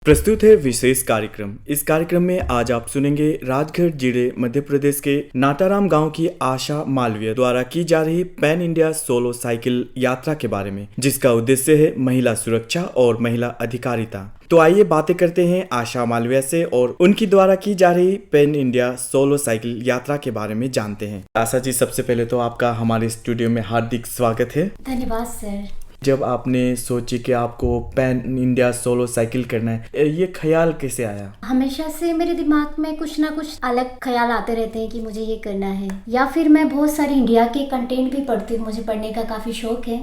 प्रस्तुत है विशेष कार्यक्रम। इस कार्यक्रम में आज आप सुनेंगे राजगढ़ जिले मध्य प्रदेश के नाटाराम गांव की आशा मालवीय द्वारा की जा रही पैन इंडिया सोलो साइकिल यात्रा के बारे में, जिसका उद्देश्य है महिला सुरक्षा और महिला अधिकारिता। तो आइए बातें करते हैं आशा मालवीय से और उनकी द्वारा की जा रही पैन इंडिया सोलो साइकिल यात्रा के बारे में जानते हैं। आशा जी, सबसे पहले तो आपका हमारे स्टूडियो में हार्दिक स्वागत है। धन्यवाद सर। जब आपने सोची कि आपको पैन इंडिया सोलो साइकिल करना है, ये ख्याल कैसे आया? हमेशा से मेरे दिमाग में कुछ ना कुछ अलग ख्याल आते रहते हैं कि मुझे ये करना है, या फिर मैं बहुत सारी इंडिया के कंटेंट भी पढ़ती हूँ। मुझे पढ़ने का काफ़ी शौक है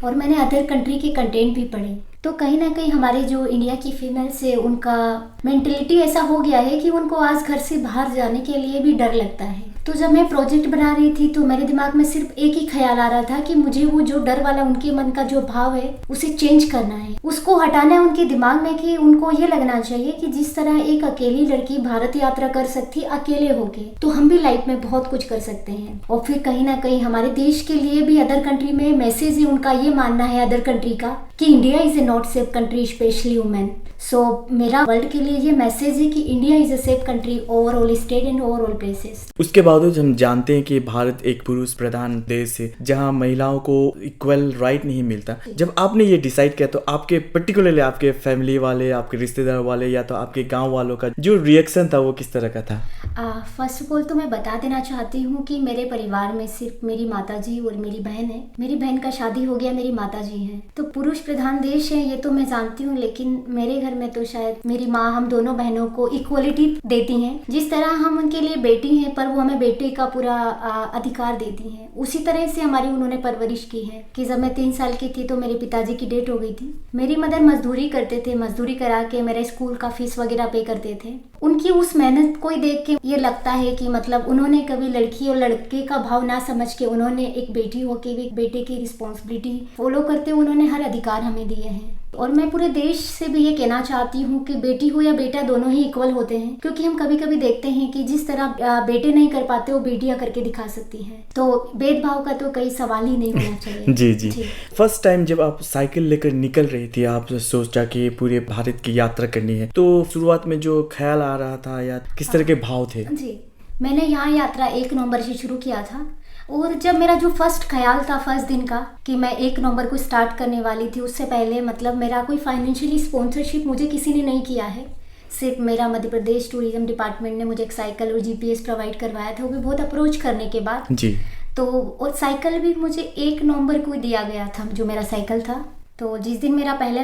और मैंने अदर कंट्री के कंटेंट भी पढ़े। तो कहीं ना कहीं हमारे जो इंडिया की फीमेल्स है, उनका मेंटलिटी ऐसा हो गया है कि उनको आज घर से बाहर जाने के लिए भी डर लगता है। तो जब मैं प्रोजेक्ट बना रही थी तो मेरे दिमाग में सिर्फ एक ही ख्याल आ रहा था कि मुझे वो जो डर वाला उनके मन का जो भाव है उसे चेंज करना है, उसको हटाना है उनके दिमाग में। कि उनको ये लगना चाहिए कि जिस तरह एक अकेली लड़की भारत यात्रा कर सकती अकेले होके, तो हम भी लाइफ में बहुत कुछ कर सकते हैं। और फिर कहीं ना कहीं हमारे देश के लिए भी अदर कंट्री में मैसेज है, उनका ये मानना है अदर कंट्री का कि India is a not safe country specially women. So मेरा वर्ल्ड के लिए ये मैसेज है कि India is a safe country overall state and overall places. उसके बावजूद हम जानते हैं कि भारत एक पुरुष प्रधान देश है जहां महिलाओं को इक्वल राइट नहीं मिलता। जब आपने ये डिसाइड किया तो आपके पर्टिकुलरली आपके फैमिली वाले, आपके रिश्तेदार वाले या तो आपके गांव वालों का जो रिएक्शन था वो किस तरह का था? फर्स्ट ऑफ ऑल तो मैं बता देना चाहती हूँ कि मेरे परिवार में सिर्फ मेरी माताजी और मेरी बहन है। मेरी बहन का शादी हो गया, मेरी माताजी हैं। तो पुरुष प्रधान देश है ये तो मैं जानती हूँ, लेकिन मेरे घर में तो शायद मेरी माँ हम दोनों बहनों को इक्वलिटी देती हैं। जिस तरह हम उनके लिए बेटी हैं पर वो हमें बेटे का पूरा अधिकार देती हैं, उसी तरह से हमारी उन्होंने परवरिश की है। कि जब मैं 3 साल की थी तो मेरे पिताजी की डेथ हो गई थी। मेरी मदर मजदूरी करते थे, मजदूरी करा के मेरे स्कूल का फीस वगैरह पे करते थे। उनकी उस मेहनत को देख के ये लगता है कि मतलब उन्होंने कभी लड़की और लड़के का भाव ना समझ के उन्होंने एक बेटी होके भी एक बेटे की रिस्पॉन्सिबिलिटी फॉलो करते हुए उन्होंने हर अधिकार हमें दिए हैं। और मैं पूरे देश से भी ये कहना चाहती हूँ कि बेटी हो या बेटा दोनों ही इक्वल होते हैं, क्योंकि हम कभी कभी देखते हैं कि जिस तरह बेटे नहीं कर पाते वो बेटियां करके दिखा सकती हैं। तो भेदभाव का तो कई सवाल ही नहीं होना चाहिए। जी। फर्स्ट टाइम जब आप साइकिल लेकर निकल रही थी, आप सोचा कि पूरे भारत की यात्रा करनी है, तो शुरुआत में जो ख्याल आ रहा था या किस तरह के भाव थे? जी, मैंने यहाँ यात्रा 1 नवंबर से शुरू किया था। और जब मेरा जो फर्स्ट ख्याल था फर्स्ट दिन का कि मैं 1 नवंबर को स्टार्ट करने वाली थी, उससे पहले मतलब मेरा कोई फाइनेंशियली स्पॉन्सरशिप मुझे किसी ने नहीं किया है। सिर्फ मेरा मध्य प्रदेश टूरिज्म डिपार्टमेंट ने मुझे एक साइकिल और जीपीएस प्रोवाइड करवाया था, वो भी बहुत अप्रोच करने के बाद जी। तो और साइकिल भी मुझे 1 नवंबर को दिया गया था, जो मेरा साइकिल था। तो जिस दिन मेरा पहला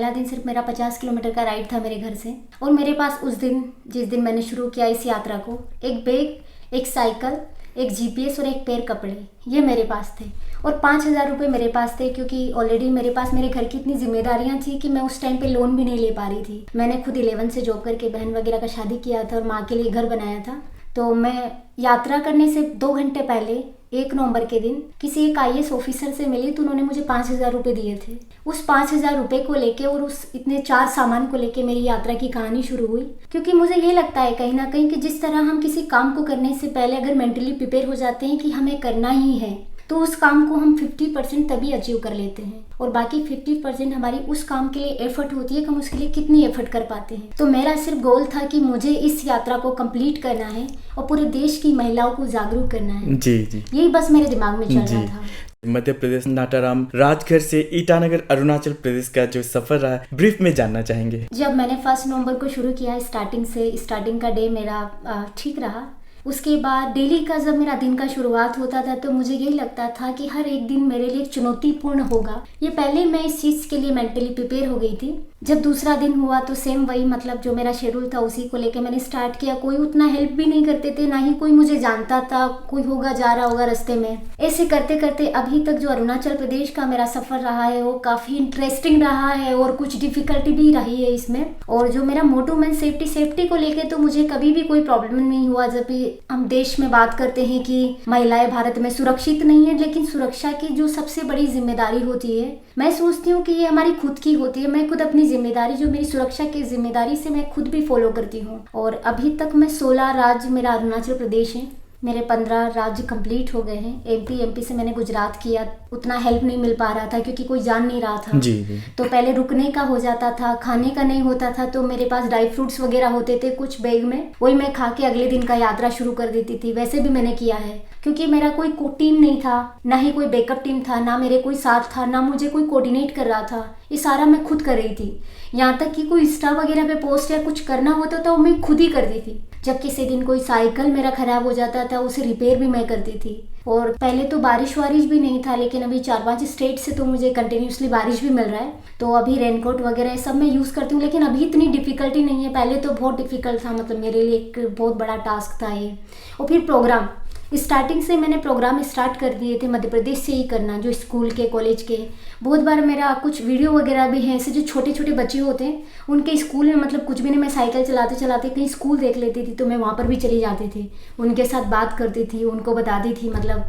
दिन सिर्फ मेरा 50 किलोमीटर का राइड था मेरे घर से। और मेरे पास उस दिन जिस दिन मैंने शुरू किया इस यात्रा को, एक बैग, एक साइकिल, एक जीपीएस और एक पेयर कपड़े, ये मेरे पास थे। और 5,000 रुपये मेरे पास थे, क्योंकि ऑलरेडी मेरे पास मेरे घर की इतनी जिम्मेदारियां थी कि मैं उस टाइम पे लोन भी नहीं ले पा रही थी। मैंने खुद 11 से जॉब करके बहन वगैरह का शादी किया था और माँ के लिए घर बनाया था। तो मैं यात्रा करने से 2 घंटे पहले 1 नवंबर के दिन किसी एक IAS ऑफिसर से मिली, तो उन्होंने मुझे 5,000 रुपये दिए थे। उस 5,000 रुपये को लेके और उस इतने 4 सामान को लेके मेरी यात्रा की कहानी शुरू हुई। क्योंकि मुझे ये लगता है कहीं ना कहीं कि जिस तरह हम किसी काम को करने से पहले अगर मेंटली प्रिपेयर हो जाते हैं कि हमें करना ही है, तो उस काम को हम 50% तभी अचीव कर लेते हैं। और बाकी 50% हमारी उस काम के लिए एफर्ट होती है कि हम उसके लिए कितनी एफर्ट कर पाते हैं। तो मेरा सिर्फ गोल था कि मुझे इस यात्रा को कंप्लीट करना है और पूरे देश की महिलाओं को जागरूक करना है। जी। यही बस मेरे दिमाग में चल रहा था। मध्य प्रदेश नाटाराम राजगढ़ से ईटानगर अरुणाचल प्रदेश का जो सफर रहा, ब्रीफ में जानना चाहेंगे। जब मैंने 1 नवंबर को शुरू किया, स्टार्टिंग का डे मेरा ठीक रहा। उसके बाद डेली का जब मेरा दिन का शुरुआत होता था तो मुझे यही लगता था कि हर एक दिन मेरे लिए चुनौतीपूर्ण होगा। ये पहले मैं इस चीज़ के लिए मेंटली प्रिपेयर हो गई थी। जब दूसरा दिन हुआ तो सेम वही, मतलब जो मेरा शेड्यूल था उसी को लेके मैंने स्टार्ट किया। कोई उतना हेल्प भी नहीं करते थे, ना ही कोई मुझे जानता था, कोई होगा जा रहा होगा रास्ते में। ऐसे करते करते अभी तक जो अरुणाचल प्रदेश का मेरा सफ़र रहा है वो काफ़ी इंटरेस्टिंग रहा है और कुछ डिफिकल्टी भी रही है इसमें। और जो मेरा मोटो मैन सेफ्टी को लेके तो मुझे कभी भी कोई प्रॉब्लम नहीं हुआ। जब भी हम देश में बात करते हैं कि महिलाएं भारत में सुरक्षित नहीं है, लेकिन सुरक्षा की जो सबसे बड़ी जिम्मेदारी होती है, मैं सोचती हूँ कि ये हमारी खुद की होती है। मैं खुद अपनी जिम्मेदारी, जो मेरी सुरक्षा की जिम्मेदारी से मैं खुद भी फॉलो करती हूँ। और अभी तक मैं 16 राज्य मेरा अरुणाचल प्रदेश है मेरे 15 राज्य कंप्लीट हो गए हैं। एमपी से मैंने गुजरात किया, उतना हेल्प नहीं मिल पा रहा था क्योंकि कोई जान नहीं रहा था। जी। तो पहले रुकने का हो जाता था, खाने का नहीं होता था, तो मेरे पास ड्राई फ्रूट्स वगैरह होते थे कुछ बैग में, वही मैं खा के अगले दिन का यात्रा शुरू कर देती थी। वैसे भी मैंने किया है क्योंकि मेरा कोई टीम नहीं था, ना ही कोई बैकअप टीम था, ना मेरे कोई साथ था, ना मुझे कोई कोऑर्डिनेट कर रहा था। ये सारा मैं खुद कर रही थी। यहाँ तक कि कोई इंस्टा वगैरह पे पोस्ट या कुछ करना होता था वो मैं खुद ही करती थी। जब किसी दिन कोई साइकिल मेरा खराब हो जाता था उसे रिपेयर भी मैं करती थी। और पहले तो बारिश वारिश भी नहीं था, लेकिन अभी 4-5 स्टेट से तो मुझे कंटिन्यूसली बारिश भी मिल रहा है, तो अभी रेनकोट वगैरह सब मैं यूज़ करती हूँ। लेकिन अभी इतनी डिफ़िकल्टी नहीं है, पहले तो बहुत डिफ़िकल्ट था, मतलब मेरे लिए एक बहुत बड़ा टास्क था ये। और फिर प्रोग्राम स्टार्टिंग से मैंने प्रोग्राम स्टार्ट कर दिए थे मध्य प्रदेश से ही करना, जो स्कूल के कॉलेज के। बहुत बार मेरा कुछ वीडियो वगैरह भी है ऐसे, जो छोटे छोटे बच्चे होते हैं उनके स्कूल में, मतलब कुछ भी नहीं, मैं साइकिल चलाते चलाते कहीं स्कूल देख लेती थी तो मैं वहाँ पर भी चली जाती थी, उनके साथ बात करती थी, उनको बताती थी। मतलब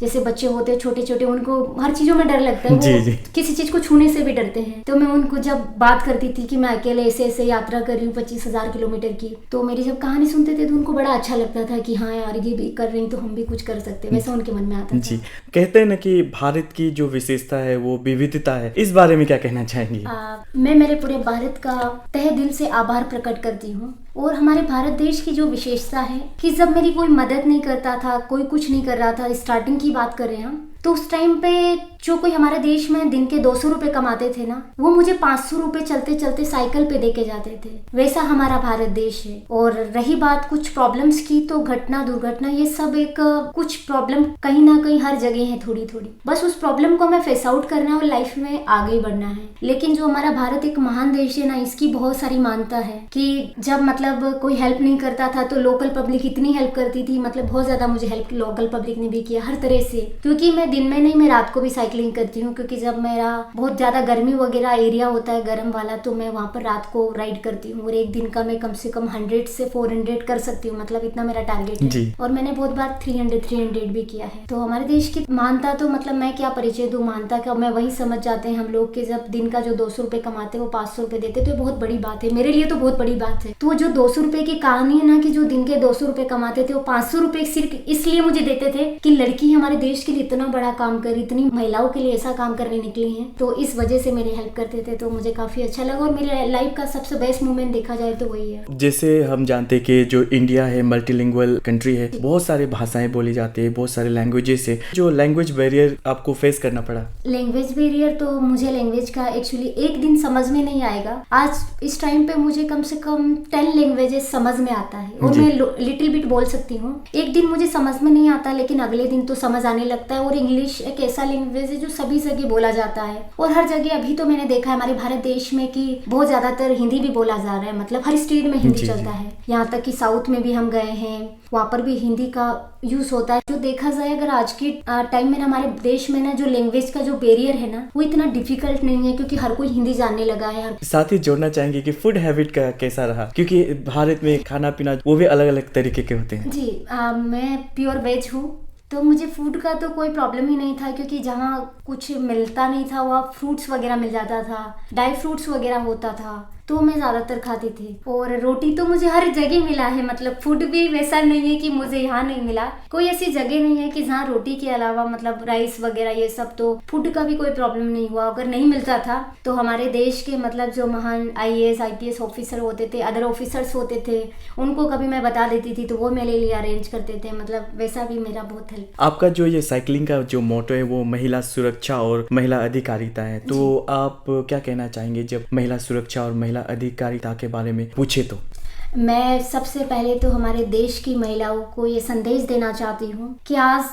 जैसे बच्चे होते हैं छोटे छोटे, उनको हर चीज़ों में डर लगता है, वो किसी चीज़ को छूने से भी डरते हैं। तो मैं उनको जब बात करती थी कि मैं अकेले ऐसे ऐसे यात्रा कर रही हूँ 25,000 किलोमीटर की, तो मेरी जब कहानी सुनते थे तो उनको बड़ा अच्छा लगता था कि हाँ यार ये भी कर रही तो हम भी कुछ कर सकते हैं, वैसा उनके मन में आता था। जी, कहते हैं ना कि भारत की जो विशेषता है वो विविधता है, इस बारे में क्या कहना चाहेंगी? मैं मेरे पूरे भारत का तहे दिल से आभार प्रकट करती हूँ। और हमारे भारत देश की जो विशेषता है कि जब मेरी कोई मदद नहीं करता था, कोई कुछ नहीं कर रहा था, स्टार्टिंग की बात कर रहे हैं हम, तो उस टाइम पे जो कोई हमारे देश में दिन के 200 रुपए कमाते थे ना, वो मुझे 500 रुपए चलते चलते साइकिल पे देके जाते थे। वैसा हमारा भारत देश है। और रही बात कुछ प्रॉब्लम्स की, तो घटना दुर्घटना ये सब एक कुछ प्रॉब्लम कहीं ना कहीं हर जगह है थोड़ी थोड़ी, बस उस प्रॉब्लम को हमें फेस आउट करना है और लाइफ में आगे बढ़ना है। लेकिन जो हमारा भारत एक महान देश है ना, इसकी बहुत सारी मान्यता है कि जब मतलब कोई हेल्प नहीं करता था तो लोकल पब्लिक इतनी हेल्प करती थी, मतलब बहुत ज्यादा मुझे हेल्प लोकल पब्लिक ने भी किया हर तरह से। क्योंकि मैं दिन में नहीं, मैं रात को भी साइकिलिंग करती हूँ, क्योंकि जब मेरा बहुत ज्यादा गर्मी वगैरह एरिया होता है गर्म वाला, तो मैं वहाँ पर रात को राइड करती हूँ। और एक दिन का मैं कम से कम 100 से 400 कर सकती हूँ, मतलब इतना मेरा टारगेट है। और मैंने बहुत बार 300 भी किया है। तो हमारे देश की मानता, तो मतलब मैं क्या परिचय दूं, मानता का मैं वही समझ जाते हैं हम लोग कि जब दिन का जो 200 रुपए कमाते वो 500 रुपए देते, तो बहुत बड़ी बात है, मेरे लिए तो बहुत बड़ी बात है। तो जो 200 रुपए की कहानी है ना, कि जो दिन के 200 रुपए कमाते थे वो 500 रुपए सिर्फ इसलिए मुझे देते थे कि लड़की हमारे देश के लिए इतना बड़ा काम कर, इतनी महिलाओं के लिए ऐसा काम करने निकली हैं, तो इस वजह से मेरी हेल्प करते थे। तो मुझे काफी अच्छा लगा और मेरे लाइफ का सबसे बेस्ट मोमेंट देखा जाए तो वही है। जैसे हम जानते हैं कि जो इंडिया है मल्टीलिंगुअल कंट्री है, बहुत सारे भाषाएं बोली जाती है, बहुत सारे लैंग्वेजेस है। जो लैंग्वेज बैरियर आपको फेस करना पड़ा? लैंग्वेज बैरियर तो मुझे लैंग्वेज का एक्चुअली एक दिन समझ में नहीं आएगा। आज इस टाइम पे मुझे कम से कम 10 लैंग्वेजेस समझ में आता है और मैं लिटिल बिट बोल सकती हूँ। एक दिन मुझे समझ में नहीं आता, लेकिन अगले दिन तो समझ आने लगता है। और इंग्लिश एक ऐसा लैंग्वेज है जो सभी जगह बोला जाता है और हर जगह अभी तो मैंने देखा है हमारे भारत देश में कि बहुत ज्यादातर हिंदी भी बोला जा रहा है, मतलब हर स्टेट में हिंदी चलता है। यहाँ तक कि साउथ में भी हम गए हैं, वहाँ पर भी हिंदी का यूज होता है। जो देखा जाए अगर आज के टाइम में हमारे देश में ना, जो लैंग्वेज का जो बैरियर है ना, वो इतना डिफिकल्ट नहीं है, क्योंकि हर कोई हिंदी जानने लगा है। साथ ही जोड़ना चाहेंगे कि फूड हैबिट का कैसा रहा, क्योंकि भारत में खाना पीना वो भी अलग अलग तरीके के होते हैं। जी मैं प्योर वेज हूँ, तो मुझे फूड का तो कोई प्रॉब्लम ही नहीं था, क्योंकि जहाँ कुछ मिलता नहीं था वहाँ फ्रूट्स वगैरह मिल जाता था, ड्राई फ्रूट्स वगैरह होता था, तो मैं ज़्यादातर खाती थी। और रोटी तो मुझे हर जगह मिला है, मतलब फूड भी वैसा नहीं है कि मुझे यहाँ नहीं मिला। कोई ऐसी जगह नहीं है कि जहाँ रोटी के अलावा मतलब राइस वगैरह ये सब, तो फूड का भी कोई प्रॉब्लम नहीं हुआ। अगर नहीं मिलता था तो हमारे देश के मतलब जो महान IAS IPS ऑफिसर होते थे, अदर ऑफिसर्स होते थे, उनको कभी मैं बता देती थी तो वो मेरे लिए अरेंज करते थे। मतलब वैसा भी मेरा बहुत हेल्प। आपका जो ये साइकिलिंग का जो मोटो है वो महिला सुरक्षा और महिला अधिकारिता है, तो आप क्या कहना चाहेंगे जब महिला सुरक्षा और महिला अधिकारिता के बारे में पूछे तो? मैं सबसे पहले तो हमारे देश की महिलाओं को ये संदेश देना चाहती हूँ कि आज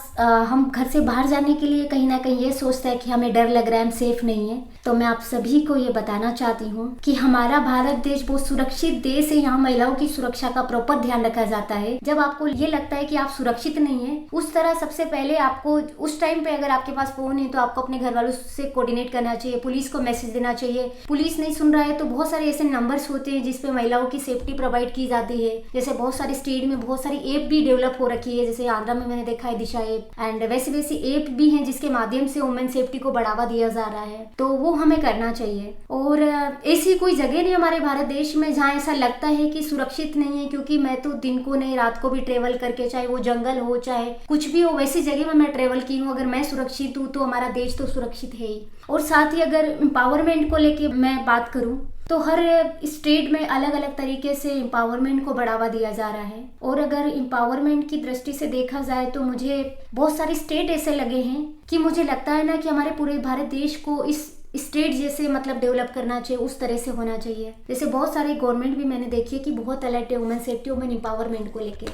हम घर से बाहर जाने के लिए कहीं ना कहीं ये सोचते हैं कि हमें डर लग रहा है, हम सेफ नहीं है। तो मैं आप सभी को ये बताना चाहती हूँ कि हमारा भारत देश बहुत सुरक्षित देश है। यहाँ महिलाओं की सुरक्षा का प्रॉपर ध्यान रखा जाता है। जब आपको ये लगता है कि आप सुरक्षित नहीं है, उस तरह सबसे पहले आपको उस टाइम पे अगर आपके पास फोन है तो आपको अपने घर वालों से कोऑर्डिनेट करना चाहिए, पुलिस को मैसेज देना चाहिए। पुलिस नहीं सुन रहा है तो बहुत सारे ऐसे नंबर्स होते हैं जिसपे महिलाओं की सेफ्टी प्रोवाइड प्रोवाइड की जाती है। जैसे बहुत सारी स्टेट में बहुत सारी ऐप भी डेवलप हो रखी है, जैसे आंध्रा में मैंने देखा है दिशा ऐप, एंड वैसी वैसी ऐप भी हैं जिसके माध्यम से वुमेन सेफ्टी को बढ़ावा दिया जा रहा है, तो वो हमें करना चाहिए। और ऐसी कोई जगह नहीं हमारे भारत देश में जहाँ ऐसा लगता है कि सुरक्षित नहीं है, क्योंकि मैं तो दिन को नहीं रात को भी ट्रेवल करके, चाहे वो जंगल हो चाहे कुछ भी हो, वैसी जगह में मैं ट्रेवल की हूँ। अगर मैं सुरक्षित हूँ तो हमारा देश तो सुरक्षित है ही। और साथ ही अगर एम्पावरमेंट को लेके मैं बात करूँ तो हर स्टेट में अलग अलग तरीके से एम्पावरमेंट को बढ़ावा दिया जा रहा है। और अगर एम्पावरमेंट की दृष्टि से देखा जाए तो मुझे बहुत सारे स्टेट ऐसे लगे हैं कि मुझे लगता है ना कि हमारे पूरे भारत देश को इस स्टेट जैसे मतलब डेवलप करना चाहिए, उस तरह से होना चाहिए। जैसे बहुत सारे गवर्नमेंट भी मैंने देखी है कि बहुत अलर्ट है वुमेन सेफ्टी, वुमेन एम्पावरमेंट को लेके,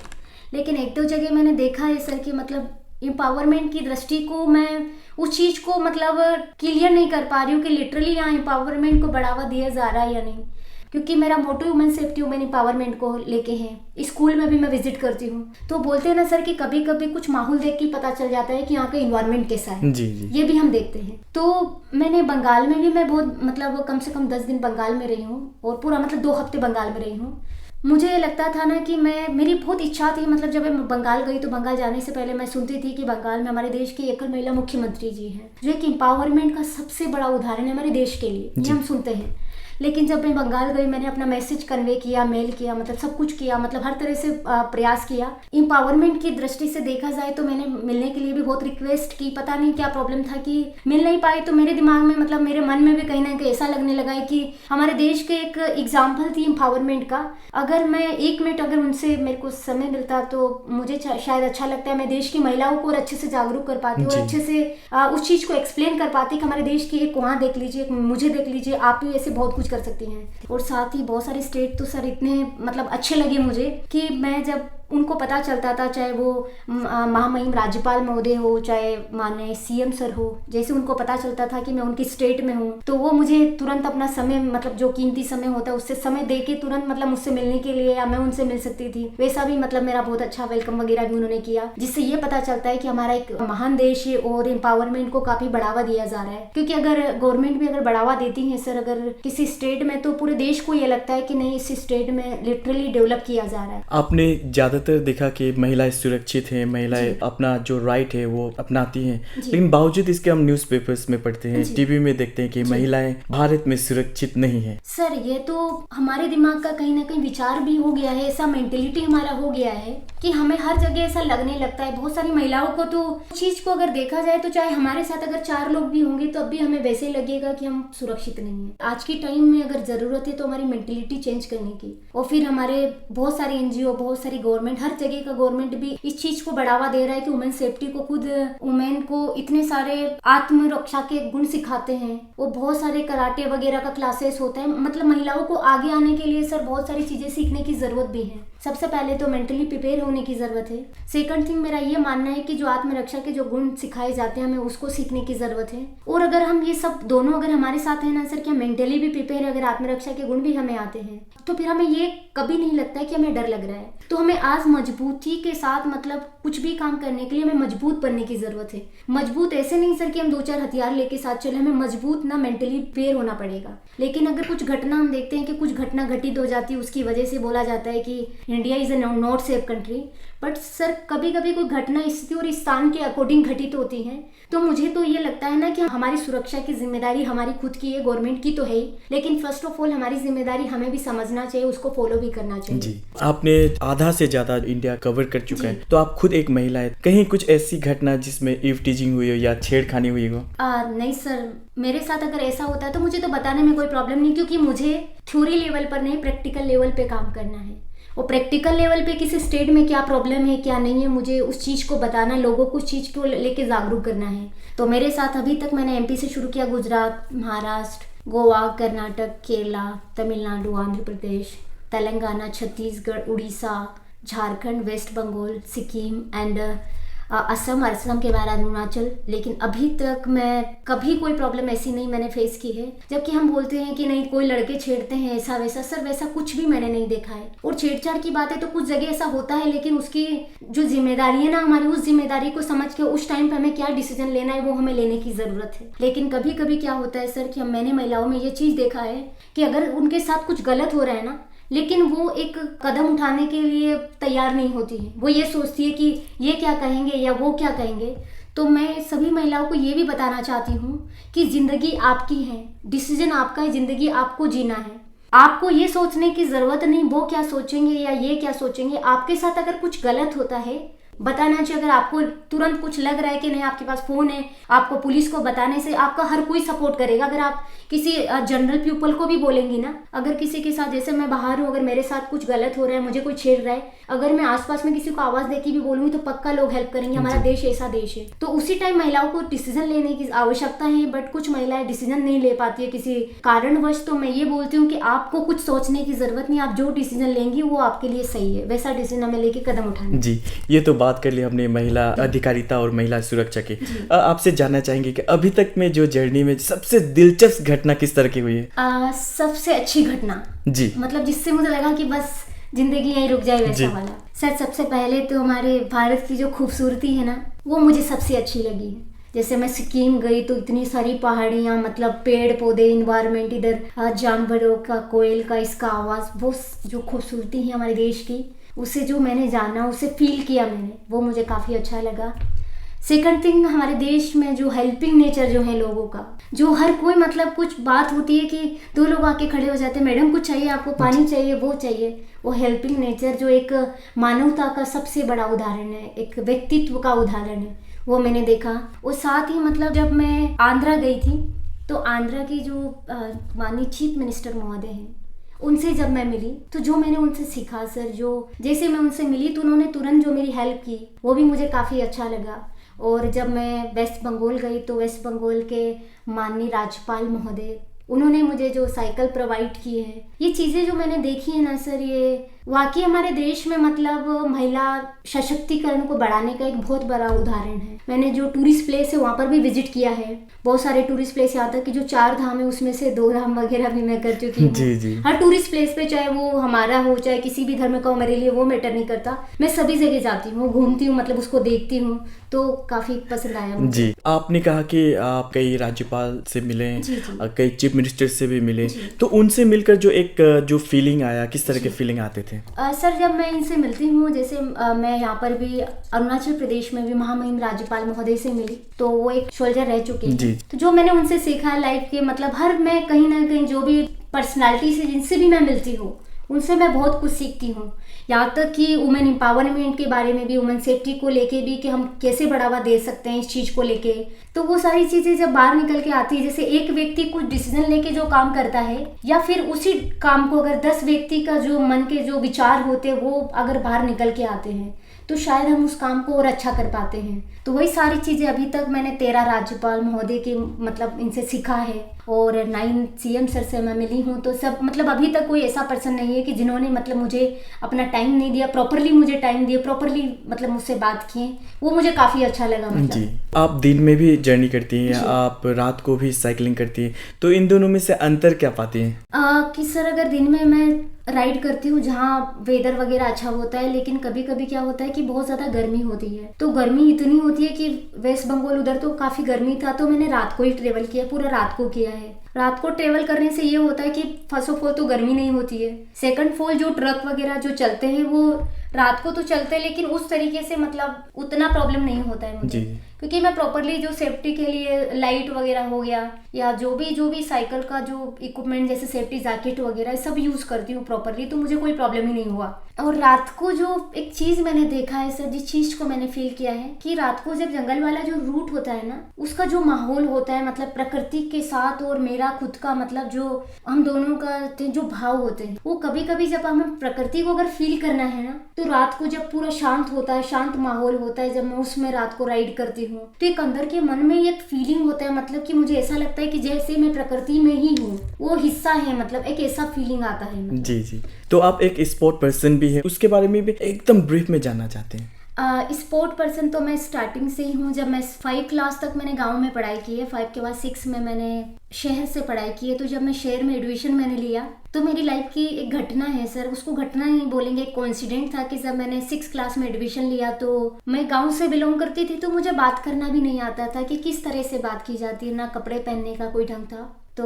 लेकिन एक दो जगह मैंने देखा है सर कि मतलब एम्पावरमेंट की दृष्टि को मैं उस चीज़ को मतलब क्लियर नहीं कर पा रही हूँ कि लिटरली यहाँ एम्पावरमेंट को बढ़ावा दिया जा रहा है या नहीं, क्योंकि मेरा मोटो वुमेन सेफ्टी वुमेन एम्पावरमेंट को लेके है। स्कूल में भी मैं विजिट करती हूँ तो बोलते हैं ना सर कि कभी कभी कुछ माहौल देख के पता चल जाता है कि यहाँ का इन्वायरमेंट कैसा है। जी जी। ये भी हम देखते हैं। तो मैंने बंगाल में भी मैं बहुत मतलब कम से कम 10 दिन बंगाल में रही हूँ और पूरा मतलब 2 हफ्ते बंगाल में रही हूँ। मुझे लगता था ना कि मेरी बहुत इच्छा थी, मतलब जब मैं बंगाल गई तो बंगाल जाने से पहले मैं सुनती थी कि बंगाल में हमारे देश की एकल महिला मुख्यमंत्री जी हैं, जो एक एम्पावरमेंट का सबसे बड़ा उदाहरण है हमारे देश के लिए, ये हम सुनते हैं। लेकिन जब मैं बंगाल गई मैंने अपना मैसेज कन्वे किया, मेल किया, मतलब सब कुछ किया, मतलब हर तरह से प्रयास किया। एम्पावरमेंट की दृष्टि से देखा जाए तो मैंने मिलने के लिए भी बहुत रिक्वेस्ट की, पता नहीं क्या प्रॉब्लम था कि मिल नहीं पाई। तो मेरे दिमाग में मतलब मेरे मन में भी कहीं ना कहीं ऐसा लगने लगा है कि हमारे देश के एक एग्जाम्पल थी एम्पावरमेंट का। अगर मैं 1 मिनट अगर उनसे मेरे को समय मिलता तो मुझे शायद अच्छा लगता है, मैं देश की महिलाओं को और अच्छे से जागरूक कर पाती और अच्छे से उस चीज़ को एक्सप्लेन कर पाती कि हमारे देश की एक वहाँ देख लीजिए, मुझे देख लीजिए, आप भी ऐसे बहुत कर सकती हैं। और साथ ही बहुत सारे स्टेट तो सर इतने मतलब अच्छे लगे मुझे कि मैं जब उनको पता चलता था, चाहे वो महामहिम राज्यपाल महोदय हो, चाहे माननीय सीएम सर हो, जैसे उनको पता चलता था कि मैं उनकी स्टेट में हूँ तो वो मुझे तुरंत अपना समय मतलब जो कीमती समय होता है उससे समय दे के तुरंत मतलब मुझसे मिलने के लिए या मैं उनसे मिल सकती थी। वैसा भी मतलब मेरा बहुत अच्छा वेलकम वगैरह भी उन्होंने किया, जिससे ये पता चलता है कि हमारा एक महान देश है और एम्पावरमेंट को काफी बढ़ावा दिया जा रहा है। क्योंकि अगर गवर्नमेंट भी अगर बढ़ावा देती है सर अगर किसी स्टेट में, तो पूरे देश को ये लगता है कि नहीं इस स्टेट में लिटरली डेवलप किया जा रहा है। आपने ज्यादातर देखा कि महिलाएं सुरक्षित हैं, महिलाएं अपना जो राइट है वो अपनाती हैं, लेकिन बावजूद इसके हम न्यूज़पेपर्स में पढ़ते हैं, टीवी में देखते हैं कि महिलाएं भारत में सुरक्षित नहीं है। सर ये तो हमारे दिमाग का कहीं ना कहीं विचार भी हो गया है, ऐसा मेंटेलिटी हमारा हो गया है कि हमें हर जगह ऐसा लगने लगता है। बहुत सारी महिलाओं को तो चीज को अगर देखा जाए तो चाहे हमारे साथ अगर 4 लोग भी होंगे तो अब भी हमें वैसे लगेगा कि हम सुरक्षित नहीं है। आज की टाइम में अगर जरूरत है तो हमारी मेंटेलिटी चेंज करने की, और फिर हमारे बहुत सारे एनजीओ, बहुत सारी गवर्नमेंट, हर जगह का गवर्नमेंट भी इस चीज को बढ़ावा दे रहा है कि वुमेन सेफ्टी को, खुद वुमेन को इतने सारे आत्मरक्षा के गुण सिखाते हैं, वो बहुत सारे कराटे वगैरह का क्लासेस होता है। मतलब महिलाओं को आगे आने के लिए सर बहुत सारी चीजें सीखने की जरूरत भी है। सबसे पहले तो मेंटली प्रिपेयर होने की जरूरत है। सेकंड थिंग मेरा ये मानना है कि जो आत्मरक्षा के जो गुण सिखाए जाते हैं हमें उसको सीखने की जरूरत है। और अगर हम ये सब दोनों अगर हमारे साथ है ना सर, कि हम मेंटली भी प्रिपेयर है, अगर आत्मरक्षा के गुण भी हमें आते हैं, तो फिर हमें ये कभी नहीं लगता है कि हमें डर लग रहा है। तो हमें आज मजबूती के साथ मतलब कुछ भी काम करने के लिए हमें मजबूत बनने की जरूरत है। मजबूत ऐसे नहीं सर कि हम 2-4 हथियार लेके साथ चले, हमें मजबूत ना मेंटली प्रिपेयर होना पड़ेगा। लेकिन अगर कुछ घटना हम देखते हैं कि कुछ घटना घटित हो जाती है, उसकी वजह से बोला जाता है कि India is a not safe country, but sir कभी कभी कोई घटना स्थिति और स्थान के अकॉर्डिंग घटित होती है। तो मुझे तो ये लगता है ना कि हमारी सुरक्षा की जिम्मेदारी हमारी खुद की है, गवर्नमेंट की तो है ही, लेकिन फर्स्ट ऑफ ऑल हमारी जिम्मेदारी हमें भी समझना चाहिए, उसको फॉलो भी करना चाहिए। जी, आपने आधा से ज्यादा इंडिया कवर कर चुका है, तो आप खुद एक महिला है, कहीं कुछ ऐसी घटना जिसमें ईव टीजिंग हुई हो या छेड़खानी हुई हो? नहीं सर, मेरे साथ अगर ऐसा होता है तो मुझे तो बताने में कोई प्रॉब्लम नहीं, क्योंकि मुझे थ्योरी लेवल पर नहीं प्रैक्टिकल लेवल पे काम करना है। और प्रैक्टिकल लेवल पे किसी स्टेट में क्या प्रॉब्लम है क्या नहीं है, मुझे उस चीज़ को बताना, लोगों को उस चीज़ को लेके जागरूक करना है। तो मेरे साथ अभी तक मैंने एमपी से शुरू किया, गुजरात, महाराष्ट्र, गोवा, कर्नाटक, केरला, तमिलनाडु, आंध्र प्रदेश, तेलंगाना, छत्तीसगढ़, उड़ीसा, झारखंड, वेस्ट बंगाल, सिक्किम एंड असम के बाद अरुणाचल। लेकिन अभी तक मैं कभी कोई प्रॉब्लम ऐसी नहीं मैंने फेस की है। जबकि हम बोलते हैं कि नहीं कोई लड़के छेड़ते हैं ऐसा वैसा, सर वैसा कुछ भी मैंने नहीं देखा है। और छेड़छाड़ की बात है तो कुछ जगह ऐसा होता है, लेकिन उसकी जो जिम्मेदारी है ना हमारी, उस जिम्मेदारी को समझ के उस टाइम पे हमें क्या डिसीजन लेना है वो हमें लेने की जरूरत है। लेकिन कभी कभी क्या होता है सर कि मैंने महिलाओं में ये चीज़ देखा है कि अगर उनके साथ कुछ गलत हो रहा है ना, लेकिन वो एक कदम उठाने के लिए तैयार नहीं होती है। वो ये सोचती है कि ये क्या कहेंगे या वो क्या कहेंगे। तो मैं सभी महिलाओं को ये भी बताना चाहती हूँ कि ज़िंदगी आपकी है, डिसीजन आपका है, ज़िंदगी आपको जीना है। आपको ये सोचने की ज़रूरत नहीं वो क्या सोचेंगे या ये क्या सोचेंगे। आपके साथ अगर कुछ गलत होता है बताना चाहिए। अगर आपको तुरंत कुछ लग रहा है कि नहीं, आपके पास फ़ोन है, आपको पुलिस को बताने से आपका हर कोई सपोर्ट करेगा। अगर आप किसी जनरल पीपल को भी बोलेंगी ना, अगर किसी के साथ, जैसे मैं बाहर हूँ, अगर मेरे साथ कुछ गलत हो रहा है, मुझे कोई छेड़ रहा है, अगर मैं आसपास में किसी को आवाज़ देके भी बोलूँगी तो पक्का लोग हेल्प करेंगे। हमारा देश ऐसा देश है। तो उसी टाइम महिलाओं को डिसीजन लेने की आवश्यकता है, बट कुछ महिलाएं डिसीजन नहीं ले पाती है किसी कारणवश। तो मैं ये बोलती हूँ कि आपको कुछ सोचने की ज़रूरत नहीं, आप जो डिसीजन लेंगी वो आपके लिए सही है, वैसा डिसीजन हमें लेके कदम उठाना। जी, ये तो बात कर ली हमने महिला अधिकारिता और महिला सुरक्षा की। आपसे जानना चाहेंगे कि अभी तक में जो जर्नी में सबसे दिलचस्प घटना किस तरह की हुई है? सबसे अच्छी घटना जी, मतलब जिससे मुझे लगा कि बस जिंदगी यहीं रुक जाए वैसा वाला। सर सबसे पहले तो हमारे भारत की जो खूबसूरती है ना, वो मुझे सबसे अच्छी लगी। जैसे मैं सिक्किम गई तो इतनी सारी पहाड़ियाँ, मतलब पेड़ पौधे, इन्वायरमेंट, इधर जानवरों का, कोयल का, इसका आवाज़, वो जो खूबसूरती है हमारे देश की, उसे जो मैंने जाना, उसे फील किया मैंने, वो मुझे काफ़ी अच्छा लगा। सेकंड थिंग, हमारे देश में जो हेल्पिंग नेचर जो है लोगों का, जो हर कोई, मतलब कुछ बात होती है कि दो लोग आके खड़े हो जाते हैं, मैडम कुछ चाहिए आपको, पानी चाहिए, वो चाहिए। वो हेल्पिंग नेचर जो एक मानवता का सबसे बड़ा उदाहरण है, एक व्यक्तित्व का उदाहरण है, वो मैंने देखा। और साथ ही मतलब जब मैं आंध्रा गई थी तो आंध्रा की जो माननीय चीफ मिनिस्टर महोदय हैं, उनसे जब मैं मिली तो जो मैंने उनसे सीखा सर, जो जैसे मैं उनसे मिली तो उन्होंने तुरंत जो मेरी हेल्प की, वो भी मुझे काफ़ी अच्छा लगा। और जब मैं वेस्ट बंगाल गई तो वेस्ट बंगाल के माननीय राज्यपाल महोदय, उन्होंने मुझे जो साइकिल प्रोवाइड की है, ये चीज़ें जो मैंने देखी है ना सर, ये वाकई हमारे देश में मतलब महिला सशक्तिकरण को बढ़ाने का एक बहुत बड़ा उदाहरण है। मैंने जो टूरिस्ट प्लेस है वहाँ पर भी विजिट किया है, बहुत सारे टूरिस्ट प्लेस, यहाँ तक कि जो 4 धाम है उसमें से 2 धाम वगैरह भी मैं कर चुकी हूँ। जी जी। हर टूरिस्ट प्लेस पे, चाहे वो हमारा हो चाहे किसी भी धर्म का हो, मेरे लिए वो मैटर नहीं करता, मैं सभी जगह जाती हूँ, घूमती हूँ, मतलब उसको देखती हूँ, तो काफ़ी पसंद आया मुझे। जी, आपने कहा कि आप कई राज्यपाल से मिले, कई चीफ मिनिस्टर से भी मिले, तो उनसे मिलकर जो एक जो फीलिंग आया, किस तरह के फीलिंग आते थे? सर जब मैं इनसे मिलती हूँ, जैसे मैं यहाँ पर भी अरुणाचल प्रदेश में भी महामहिम राज्यपाल महोदय से मिली, तो वो एक सोल्जर रह चुके हैं। तो जो मैंने उनसे सीखा है लाइफ के, मतलब हर मैं कहीं ना कहीं जो भी पर्सनालिटी से जिनसे भी मैं मिलती हूँ, उनसे मैं बहुत कुछ सीखती हूँ। यहाँ तक कि वुमेन एम्पावरमेंट के बारे में भी, वुमेन सेफ्टी को लेके भी, कि हम कैसे बढ़ावा दे सकते हैं इस चीज़ को लेके। तो वो सारी चीज़ें जब बाहर निकल के आती है, जैसे एक व्यक्ति कुछ डिसीजन लेके जो काम करता है, या फिर उसी काम को अगर 10 व्यक्ति का जो मन के जो विचार होते हैं वो अगर बाहर निकल के आते हैं, तो शायद हम उस काम को और अच्छा कर पाते हैं। तो वही सारी चीज़ें अभी तक मैंने 13 राज्यपाल महोदय के मतलब इनसे सीखा है, और 9 सीएम सर से मैं मिली हूँ। तो सब मतलब अभी तक कोई ऐसा पर्सन नहीं है कि जिन्होंने मतलब मुझे अपना टाइम नहीं दिया, प्रॉपरली मुझे टाइम दिया, प्रॉपरली मतलब मुझसे बात किए, वो मुझे काफ़ी अच्छा लगा। मतलब जी, आप दिन में भी जर्नी करती हैं, आप रात को भी साइकिलिंग करती हैं, तो इन दोनों में से अंतर क्या पाती हैं? कि सर अगर दिन में मैं राइड करती हूँ जहाँ वेदर वगैरह अच्छा होता है, लेकिन कभी कभी क्या होता है कि बहुत ज़्यादा गर्मी होती है। तो गर्मी इतनी होती है कि वेस्ट बंगाल उधर तो काफ़ी गर्मी था, तो मैंने रात को ही ट्रेवल किया, पूरा रात को किया है। रात को ट्रेवल करने से ये होता है कि फर्स्ट ऑफ ऑल तो गर्मी नहीं होती है, सेकंड ऑफ ऑल जो ट्रक वगैरह जो चलते हैं वो रात को तो चलते हैं, लेकिन उस तरीके से मतलब उतना प्रॉब्लम नहीं होता है मुझे, क्योंकि मैं प्रॉपरली जो सेफ्टी के लिए लाइट वगैरह हो गया, या जो भी साइकिल का जो इक्विपमेंट जैसे सेफ्टी जैकेट वगैरह सब यूज़ करती हूँ प्रॉपरली, तो मुझे कोई प्रॉब्लम ही नहीं हुआ। और रात को जो एक चीज़ मैंने देखा है सर, जिस चीज़ को मैंने फील किया है कि रात को जब जंगल वाला जो रूट होता है ना, उसका जो माहौल होता है, मतलब प्रकृति के साथ और मेरा खुद का, मतलब जो हम दोनों का जो भाव होते हैं, वो कभी कभी जब हमें प्रकृति को अगर फील करना है ना, तो रात को जब पूरा शांत होता है, शांत माहौल होता है, जब मैं उसमें रात को राइड करती हूँ, तो एक अंदर के मन में एक फीलिंग होता है, मतलब कि मुझे ऐसा लगता है कि जैसे मैं प्रकृति में ही हूँ, वो हिस्सा है, मतलब एक ऐसा फीलिंग आता है। मतलब। जी जी, तो आप एक स्पोर्ट पर्सन भी है, उसके बारे में भी एकदम ब्रीफ में जानना चाहते हैं? स्पोर्ट पर्सन तो मैं स्टार्टिंग से ही हूँ। जब मैं 5 क्लास तक मैंने गांव में पढ़ाई की है, 5 के बाद 6 में मैंने शहर से पढ़ाई की है। तो जब मैं शहर में एडमिशन मैंने लिया, तो मेरी लाइफ की एक घटना है सर, उसको घटना नहीं बोलेंगे, एक कोइंसिडेंट था कि जब मैंने 6 क्लास में एडमिशन लिया, तो मैं गांव से बिलोंग करती थी, तो मुझे बात करना भी नहीं आता था कि किस तरह से बात की जाती है, ना कपड़े पहनने का कोई ढंग था। तो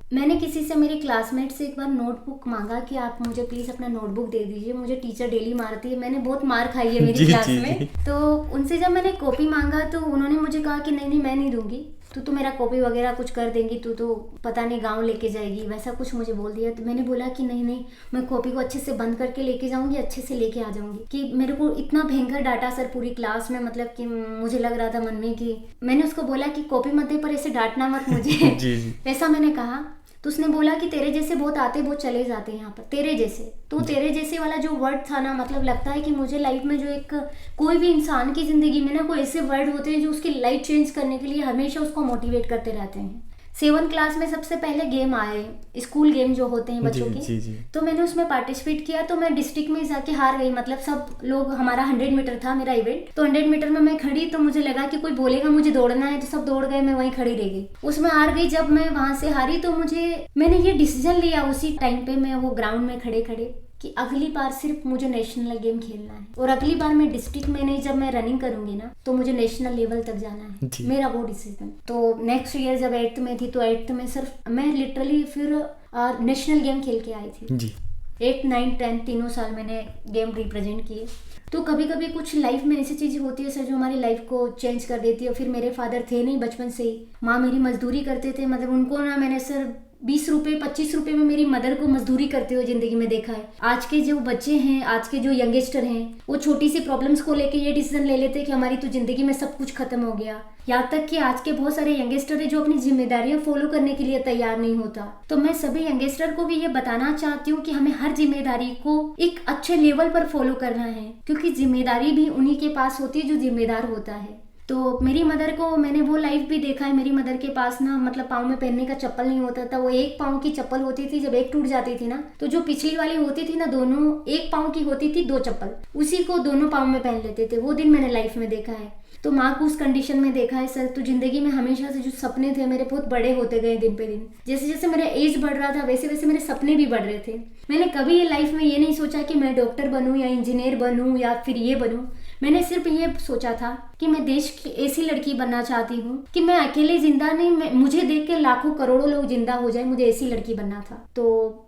मैंने किसी से, मेरे क्लासमेट से एक बार नोटबुक मांगा कि आप मुझे प्लीज़ अपना नोटबुक दे दीजिए, मुझे टीचर डेली मारती है, मैंने बहुत मार खाई है मेरी क्लास में। तो उनसे जब मैंने कॉपी मांगा तो उन्होंने मुझे कहा कि नहीं मैं नहीं दूंगी, तू मेरा कॉपी वगैरह कुछ कर देंगी, तू तो पता नहीं गांव लेके जाएगी, वैसा कुछ मुझे बोल दिया। तो मैंने बोला कि नहीं मैं कॉपी को अच्छे से बंद करके लेके जाऊंगी, अच्छे से लेके आ जाऊंगी। कि मेरे को इतना भयंकर डांटा सर पूरी क्लास में, मतलब कि मुझे लग रहा था मन में कि मैंने उसको बोला कि कॉपी मत दे पर ऐसे डांटना मत मुझे। वैसा मैंने कहा। तो उसने बोला कि तेरे जैसे बहुत आते बहुत चले जाते हैं यहाँ पर, तेरे जैसे। तो तेरे जैसे वाला जो वर्ड था ना, मतलब लगता है कि मुझे लाइफ में जो एक कोई भी इंसान की जिंदगी में ना कोई ऐसे वर्ड होते हैं जो उसकी लाइफ चेंज करने के लिए हमेशा उसको मोटिवेट करते रहते हैं। 7th क्लास में सबसे पहले गेम आए, स्कूल गेम जो होते हैं बच्चों के। तो मैंने उसमें पार्टिसिपेट किया, तो मैं डिस्ट्रिक्ट में जाके हार गई। मतलब सब लोग, हमारा 100 मीटर था मेरा इवेंट, तो 100 मीटर में मैं खड़ी, तो मुझे लगा कि कोई बोलेगा मुझे दौड़ना है, तो सब दौड़ गए, मैं वहीं खड़ी रह गई, उसमें हार गई। जब मैं वहां से हारी तो मैंने ये डिसीजन लिया उसी टाइम पे, मैं वो ग्राउंड में खड़े कि अगली बार सिर्फ मुझे नेशनल गेम खेलना है, और अगली बार मैं डिस्ट्रिक्ट में नहीं, जब मैं रनिंग करूंगी ना तो मुझे नेशनल लेवल तक जाना है, मेरा वो डिसीजन। तो नेक्स्ट ईयर जब 8th में थी, तो 8th में सिर्फ मैं लिटरली फिर नेशनल गेम खेल के आई थी जी। 8, 9, 10 तीनों साल मैंने गेम रिप्रेजेंट किए। तो कभी कभी कुछ लाइफ में ऐसी चीज़ होती है सर जो हमारी लाइफ को चेंज कर देती है। फिर मेरे फादर थे नहीं बचपन से ही, माँ मेरी मजदूरी करते थे, मतलब उनको ना मैंने सर 20 रुपए 25 रुपए में मेरी मदर को मजदूरी करते हुए जिंदगी में देखा है। आज के जो बच्चे हैं, आज के जो यंगस्टर हैं, वो छोटी सी प्रॉब्लम्स को लेके ये डिसीजन ले लेते हैं कि हमारी तो जिंदगी में सब कुछ खत्म हो गया। यहाँ तक कि आज के बहुत सारे यंगस्टर है जो अपनी जिम्मेदारियां फॉलो करने के लिए तैयार नहीं होता। तो मैं सभी यंगस्टर को भी ये बताना चाहती हूँ कि हमें हर जिम्मेदारी को एक अच्छे लेवल पर फॉलो करना है, क्योंकि जिम्मेदारी भी उन्हीं के पास होती है जो जिम्मेदार होता है। तो मेरी मदर को मैंने वो लाइफ भी देखा है। मेरी मदर के पास ना, मतलब पाँव में पहनने का चप्पल नहीं होता था, वो एक पाँव की चप्पल होती थी। जब एक टूट जाती थी ना, तो जो पिछली वाली होती थी ना, दोनों एक पाँव की होती थी, 2 चप्पल, उसी को दोनों पाँव में पहन लेते थे। वो दिन मैंने लाइफ में देखा है। तो माँ को उस कंडीशन में देखा है सर। तो जिंदगी में हमेशा से जो सपने थे मेरे बहुत बड़े होते गए दिन पे दिन। जैसे जैसे मेरा एज बढ़ रहा था वैसे वैसे मेरे सपने भी बढ़ रहे थे। मैंने कभी ये लाइफ में ये नहीं सोचा कि मैं डॉक्टर बनूं या इंजीनियर बनूं या फिर ये बनूं। मैंने सिर्फ ये सोचा था कि मैं देश की ऐसी लड़की बनना चाहती हूँ कि मैं अकेले जिंदा नहीं, मुझे देख के लाखों करोड़ों लोग जिंदा हो जाए, मुझे ऐसी लड़की बनना था। तो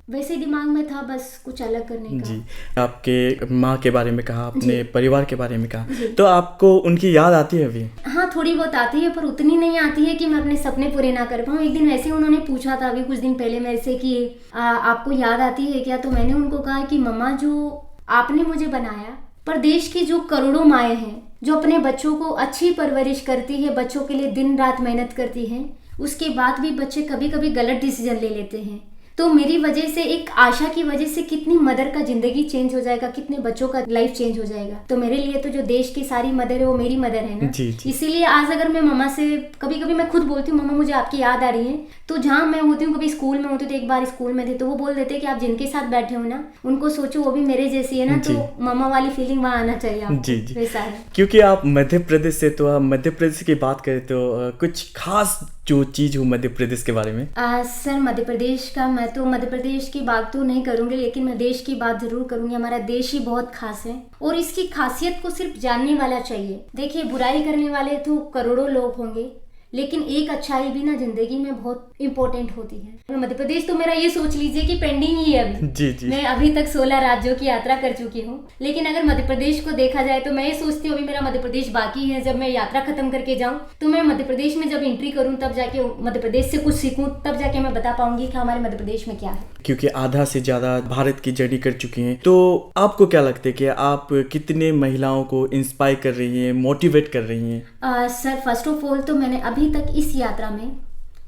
वैसे दिमाग में था बस कुछ अलग करने का। जी, आपके माँ के बारे में कहा, अपने परिवार के बारे में कहा, तो आपको उनकी याद आती है अभी? हाँ, थोड़ी बहुत आती है, पर उतनी नहीं आती है कि मैं अपने सपने पूरे ना कर पाऊँ। एक दिन ऐसे उन्होंने पूछा था अभी कुछ दिन पहले मेरे से कि आपको याद आती है क्या? तो मैंने उनको कहा कि मम्मा, जो आपने मुझे बनाया, पर देश की जो करोड़ों माएँ हैं जो अपने बच्चों को अच्छी परवरिश करती है, बच्चों के लिए दिन रात मेहनत करती हैं, उसके बाद भी बच्चे कभी कभी गलत डिसीजन ले लेते हैं। तो मेरी वजह से, एक आशा की वजह से कितनी मदर का जिंदगी चेंज हो जाएगा, कितने बच्चों का लाइफ चेंज हो जाएगा। तो मेरे लिए तो जो देश की सारी मदर है वो मेरी मदर है ना। इसीलिए आज अगर मैं मम्मा से, कभी कभी मैं खुद बोलती हूँ मम्मा मुझे आपकी याद आ रही है, तो जहाँ मैं होती हूँ, कभी स्कूल में होती तो एक बार स्कूल में थे तो वो बोल देते कि आप जिनके साथ बैठे हो ना उनको सोचो वो भी मेरे जैसी है ना, तो मम्मा वाली फीलिंग वहाँ आना चाहिए आपको। जी, वैसा है। क्योंकि आप मध्य प्रदेश से, तो आप मध्य प्रदेश की बात करें तो कुछ खास जो चीज हो मध्य प्रदेश के बारे में? सर मध्य प्रदेश का, मैं तो मध्य प्रदेश की बात तो नहीं करूंगी, लेकिन मैं देश की बात जरूर करूंगी। हमारा देश ही बहुत खास है और इसकी खासियत को सिर्फ जानने वाला चाहिए। देखिए, बुराई करने वाले तो करोड़ों लोग होंगे, लेकिन एक अच्छाई भी ना जिंदगी में बहुत इंपॉर्टेंट होती है। मध्य प्रदेश तो मेरा ये सोच लीजिए कि पेंडिंग ही है अभी। जी। मैं अभी तक 16 राज्यों की यात्रा कर चुकी हूँ, लेकिन अगर मध्य प्रदेश को देखा जाए तो मैं ये सोचती हूँ अभी मेरा मध्य प्रदेश बाकी है। जब मैं यात्रा खत्म करके जाऊँ तो मैं मध्य प्रदेश में जब एंट्री करूँ तब जाके मध्य प्रदेश से कुछ सीखूँ, तब जाके मैं बता पाऊंगी कि हमारे मध्य प्रदेश में क्या है। क्योंकि आधा से ज्यादा भारत की जर्नी कर चुकी हैं, तो आपको क्या लगता है कि आप कितने महिलाओं को इंस्पायर कर रही हैं, मोटिवेट कर रही हैं? सर फर्स्ट ऑफ ऑल तो मैंने अभी तक इस यात्रा में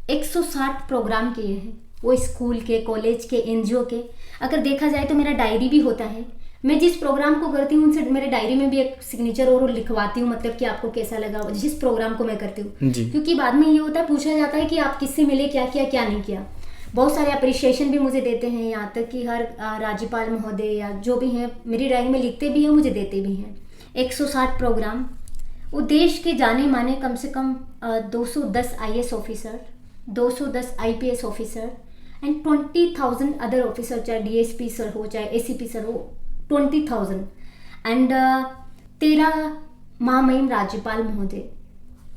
160 प्रोग्राम किए हैं, वो स्कूल के, कॉलेज के, एनजीओ के। अगर देखा जाए तो मेरा डायरी भी होता है। मैं जिस प्रोग्राम को करती हूँ उनसे मेरे डायरी में भी एक सिग्नेचर और लिखवाती हूँ, मतलब कि आपको कैसा लगा जिस प्रोग्राम को मैं करती हूँ। क्योंकि बाद में ये होता है, पूछा जाता है कि आप किससे मिले, क्या किया क्या नहीं किया। बहुत सारे अप्रिशिएशन भी मुझे देते हैं, यहाँ तक कि हर राज्यपाल महोदय या जो भी हैं मेरी डायरी में लिखते भी हैं, मुझे देते भी हैं। 160 प्रोग्राम, वो देश के जाने माने कम से कम 210 IAS officer, 210 IPS officer and 20,000 other officer, चाहे DSP सर हो चाहे ACP सर हो, 20,000 एंड 13 महामहिम राज्यपाल महोदय,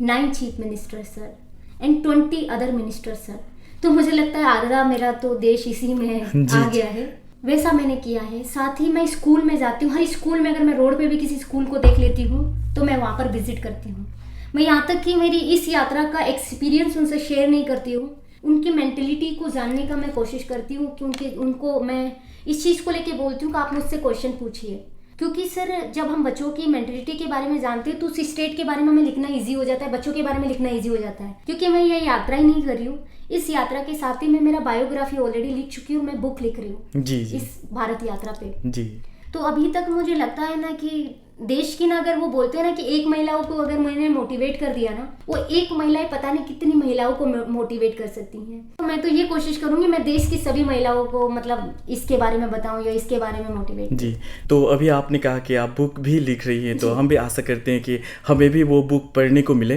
9 chief minister sir and 20 other minister sir. तो मुझे लगता है आधा मेरा तो देश इसी में आ गया है, वैसा मैंने किया है। साथ ही मैं स्कूल में जाती हूँ, हर स्कूल में अगर मैं रोड पे भी किसी स्कूल को देख लेती हूँ तो मैं वहाँ पर विजिट करती हूँ। मैं यहाँ तक कि मेरी इस यात्रा का एक्सपीरियंस उनसे शेयर नहीं करती हूँ, उनकी मेंटलिटी को जानने का मैं कोशिश करती हूँ, क्योंकि उनको मैं इस चीज़ को लेके बोलती हूँ कि आप मुझसे क्वेश्चन पूछिए। क्योंकि सर जब हम बच्चों की मेंटलिटी के बारे में जानते हैं तो उस स्टेट के बारे में हमें लिखना इजी हो जाता है, बच्चों के बारे में लिखना इजी हो जाता है। क्योंकि मैं ये यात्रा ही नहीं कर रही हूँ, इस यात्रा के साथ ही मैं मेरा बायोग्राफी ऑलरेडी लिख चुकी हूँ, मैं बुक लिख रही हूँ जी इस भारत यात्रा पे जी। तो अभी तक मुझे लगता है ना कि देश की ना, अगर वो बोलते हैं ना कि एक महिलाओं को अगर मैंने मोटिवेट कर दिया ना, वो एक महिलाएं पता नहीं कितनी महिलाओं को मोटिवेट कर सकती हैं। तो मैं तो ये कोशिश करूंगी मैं देश की सभी महिलाओं को मतलब इसके बारे में बताऊं या इसके बारे में मोटिवेट। जी, तो अभी आपने कहा कि आप बुक भी लिख रही हैं, तो हम भी आशा करते हैं कि हमें भी वो बुक पढ़ने को मिले।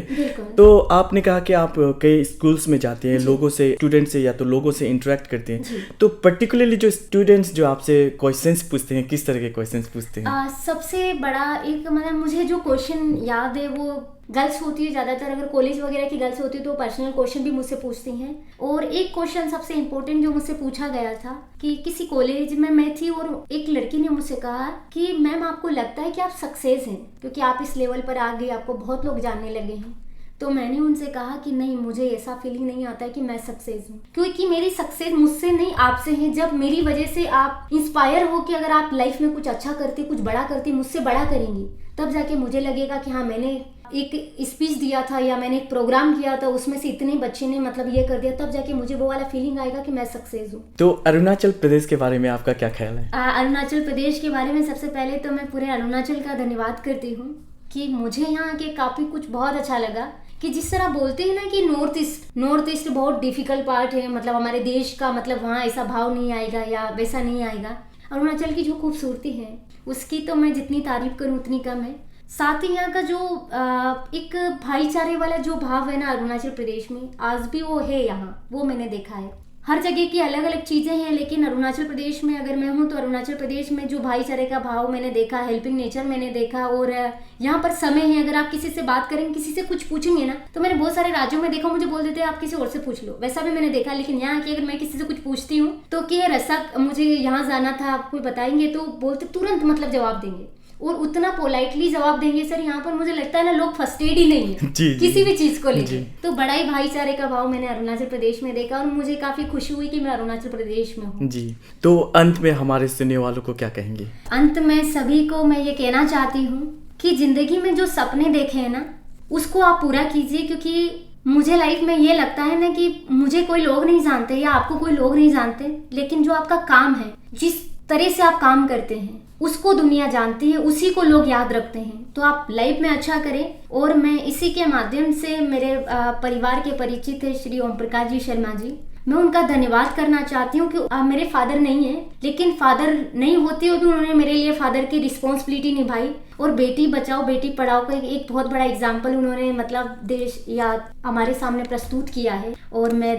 तो आपने कहा कि आप कई स्कूल्स में जाते हैं, लोगों से, स्टूडेंट से या तो लोगों से इंटरेक्ट करते हैं, तो पर्टिकुलरली जो स्टूडेंट्स जो आपसे क्वेश्चंस पूछते हैं, किस तरह के क्वेश्चंस पूछते हैं? सबसे बड़ा एक मतलब मुझे जो क्वेश्चन याद है वो गर्ल्स होती है ज़्यादातर, अगर कॉलेज वगैरह की गर्ल्स होती है तो पर्सनल क्वेश्चन भी मुझसे पूछती हैं। और एक क्वेश्चन सबसे इम्पोर्टेंट जो मुझसे पूछा गया था कि किसी कॉलेज में मैं थी और एक लड़की ने मुझसे कहा कि मैम आपको लगता है कि आप सक्सेस हैं क्योंकि आप इस लेवल पर आ गए, आपको बहुत लोग जानने लगे हैं। तो मैंने उनसे कहा कि नहीं, मुझे ऐसा फीलिंग नहीं आता है कि मैं सक्सेस हूँ, क्योंकि मेरी सक्सेस मुझसे नहीं आपसे है। जब मेरी वजह से आप इंस्पायर हो कि अगर आप लाइफ में कुछ अच्छा करती, कुछ बड़ा करती, मुझसे बड़ा करेंगी, तब जाके मुझे लगेगा कि हाँ मैंने एक स्पीच दिया था या मैंने एक प्रोग्राम किया था, उसमें से इतने बच्चे ने मतलब ये कर दिया, तब जाके मुझे वो वाला फीलिंग आएगा कि मैं सक्सेस हूँ। तो अरुणाचल प्रदेश के बारे में आपका क्या ख्याल है? अरुणाचल प्रदेश के बारे में सबसे पहले तो मैं पूरे अरुणाचल का धन्यवाद करती हूँ कि मुझे यहाँ के काफ़ी कुछ बहुत अच्छा लगा कि जिस तरह बोलते हैं ना कि नॉर्थ ईस्ट बहुत डिफिकल्ट पार्ट है, मतलब हमारे देश का, मतलब वहाँ ऐसा भाव नहीं आएगा या वैसा नहीं आएगा। अरुणाचल की जो खूबसूरती है उसकी तो मैं जितनी तारीफ करूँ उतनी कम है। साथ ही यहाँ का जो एक भाईचारे वाला जो भाव है ना अरुणाचल प्रदेश में, आज भी वो है यहाँ, वो मैंने देखा है। हर जगह की अलग अलग चीज़ें हैं, लेकिन अरुणाचल प्रदेश में अगर मैं हूँ तो अरुणाचल प्रदेश में जो भाईचारे का भाव मैंने देखा, हेल्पिंग नेचर मैंने देखा, और यहाँ पर समय है, अगर आप किसी से बात करेंगे, किसी से कुछ पूछेंगे ना, तो मैंने बहुत सारे राज्यों में देखा, मुझे बोल देते हैं आप किसी और से पूछ लो, वैसा भी मैंने देखा। लेकिन यहाँ की अगर मैं किसी से कुछ पूछती हूँ तो कि रसा मुझे यहाँ जाना था, आप कोई बताएंगे, तो बोलते तुरंत मतलब जवाब देंगे और उतना पोलाइटली जवाब देंगे। सर यहाँ पर मुझे लगता है ना लोग फर्स्टेड ही नहीं है किसी भी चीज को लेकर। तो बड़ा ही भाईचारे का भाव मैंने अरुणाचल प्रदेश में देखा और मुझे काफी खुशी हुई कि मैं अरुणाचल प्रदेश में हूँ। जी, तो अंत में हमारे सुनने वालों को क्या कहेंगे? अंत में सभी को मैं ये कहना चाहती हूँ कि जिंदगी में जो सपने देखे हैं ना उसको आप पूरा कीजिए, क्योंकि मुझे लाइफ में ये लगता है ना कि मुझे कोई लोग नहीं जानते या आपको कोई लोग नहीं जानते, लेकिन जो आपका काम है, जिस तरह से आप काम करते हैं, उसको दुनिया जानती है, उसी को लोग याद रखते हैं। तो आप लाइफ में अच्छा करें। और मैं इसी के माध्यम से मेरे परिवार के परिचित है श्री ओम प्रकाश जी शर्मा जी, मैं उनका धन्यवाद करना चाहती हूँ कि मेरे फादर नहीं है, लेकिन फादर नहीं होते हुए भी उन्होंने मेरे लिए फादर की रिस्पॉन्सिबिलिटी निभाई और बेटी बचाओ बेटी पढ़ाओ का एक बहुत बड़ा एग्जाम्पल उन्होंने मतलब देश या हमारे सामने प्रस्तुत किया है। और मैं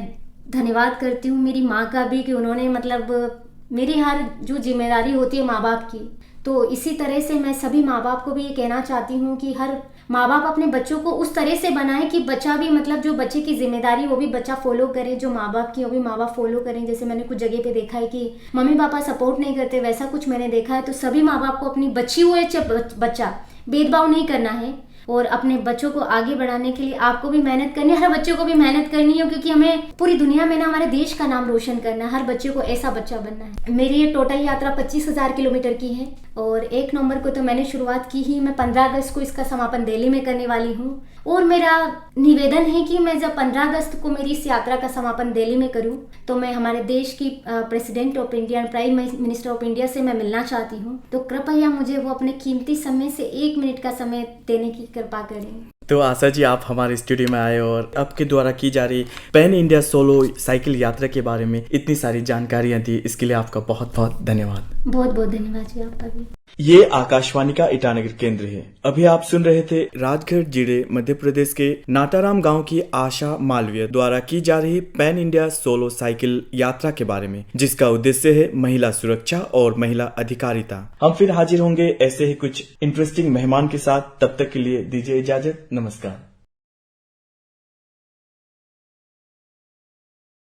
धन्यवाद करती हूँ मेरी माँ का भी कि उन्होंने मतलब मेरी हर जो जिम्मेदारी होती है माँ बाप की, तो इसी तरह से मैं सभी माँ बाप को भी ये कहना चाहती हूँ कि हर माँ बाप अपने बच्चों को उस तरह से बनाए कि बच्चा भी मतलब जो बच्चे की जिम्मेदारी वो भी बच्चा फॉलो करे, जो माँ बाप की वो भी माँ बाप फॉलो करें। जैसे मैंने कुछ जगह पे देखा है कि मम्मी पापा सपोर्ट नहीं करते, वैसा कुछ मैंने देखा है। तो सभी माँ बाप को अपनी बच्ची हो या बच्चा भेदभाव नहीं करना है और अपने बच्चों को आगे बढ़ाने के लिए आपको भी मेहनत करनी है, हर बच्चों को भी मेहनत करनी है, क्योंकि हमें पूरी दुनिया में ना हमारे देश का नाम रोशन करना है, हर बच्चे को ऐसा बच्चा बनना है। मेरी ये टोटल यात्रा 25,000 किलोमीटर की है और 1 नवंबर को तो मैंने शुरुआत की ही, मैं 15 अगस्त को इसका समापन दिल्ली में करने वाली हूँ। और मेरा निवेदन है कि मैं जब 15 अगस्त को मेरी इस यात्रा का समापन दिल्ली में करूँ तो मैं हमारे देश की president of India, prime minister of India से मैं मिलना चाहती हूँ। तो कृपया मुझे वो अपने कीमती समय से 1 मिनट का समय देने की कृपा करें। तो आशा जी, आप हमारे स्टूडियो में आए और आपके द्वारा की जा रही पैन इंडिया सोलो साइकिल यात्रा के बारे में इतनी सारी जानकारियां दी, इसके लिए आपका बहुत बहुत धन्यवाद। बहुत बहुत धन्यवाद जी आपका भी। ये आकाशवाणी का ईटानगर केंद्र है। अभी आप सुन रहे थे राजगढ़ जिले मध्य प्रदेश के नाटाराम गांव की आशा मालवीय द्वारा की जा रही पैन इंडिया सोलो साइकिल यात्रा के बारे में, जिसका उद्देश्य है महिला सुरक्षा और महिला अधिकारिता। हम फिर हाजिर होंगे ऐसे ही कुछ इंटरेस्टिंग मेहमान के साथ, तब तक के लिए दीजिए इजाजत। नमस्कार।